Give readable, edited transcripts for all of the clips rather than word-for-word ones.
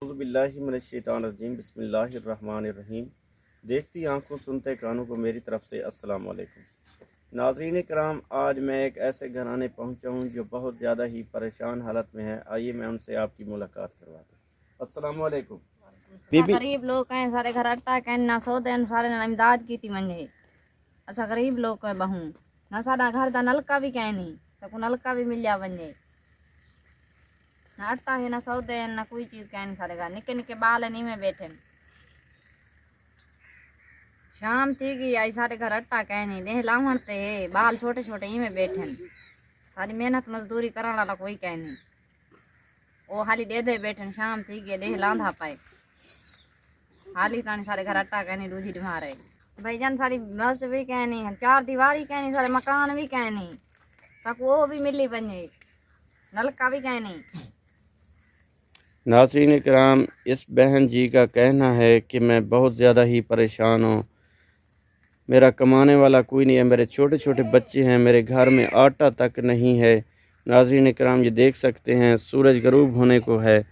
औज़ुबिल्लाहिमिनश्शैतानिर्रजीम बिस्मिल्लाहिर्रहमानिर्रहीम। देखती आंखों सुनते कानों को मेरी तरफ से अस्सलाम वालेकुम। नाज़रीन कराम, आज मैं एक ऐसे घराने पहुंचा हूं जो बहुत ज़्यादा ही परेशान हालत में है। आइए मैं उनसे आपकी मुलाकात करवा दूं। अस्सलाम वालेकुम बीबी। गरीब लोग हैं, सारे घर अट्टा कह ना सौदे सारे ने इमदाद की थी मंजे। अच्छा गरीब लोग है बहू ना साडा घर दा नलका भी कह नहीं तो नलका भी मिल जा वने ना अट्टा है ना सौदे हैं ना कोई चीज कह नहीं। सारे घर निके निके बाल है नी में बैठे शाम थी गई आई सारे घर अट्टा कह नहीं देह लावणते है बाल छोटे छोटे ही में बैठे सारी मेहनत मजदूरी करने वाला कोई कह नहीं। वो हाली दे दे बैठे शाम थी गई देह लांधा पाए हाली तानी सारे घर अट्टा कहनी रूझी मारे भाईजान सारी बस भी कहनी है चार दीवारी कहनी सारे मकान भी कहनी सब वो भी मिली बने नलका भी कहनी। नाज़रीन कराम, इस बहन जी का कहना है कि मैं बहुत ज़्यादा ही परेशान हूँ। मेरा कमाने वाला कोई नहीं है, मेरे छोटे छोटे बच्चे हैं, मेरे घर में आटा तक नहीं है। नाज़रीन कराम, ये देख सकते हैं सूरज गरूब होने को है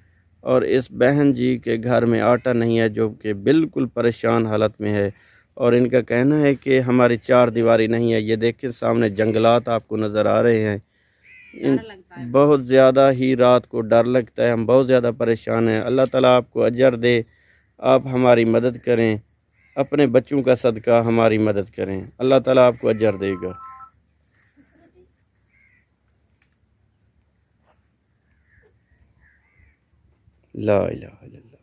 और इस बहन जी के घर में आटा नहीं है, जो कि बिल्कुल परेशान हालत में है। और इनका कहना है कि हमारी चार दीवारी नहीं है। ये देखें सामने जंगलात आपको नज़र आ रहे हैं। बहुत ज़्यादा ही रात को डर लगता है। हम बहुत ज़्यादा परेशान हैं। अल्लाह ताला आपको अजर दे, आप हमारी मदद करें, अपने बच्चों का सदका हमारी मदद करें। अल्लाह ताला आपको अजर देगा। ला इलाहा इल्लल्लाह।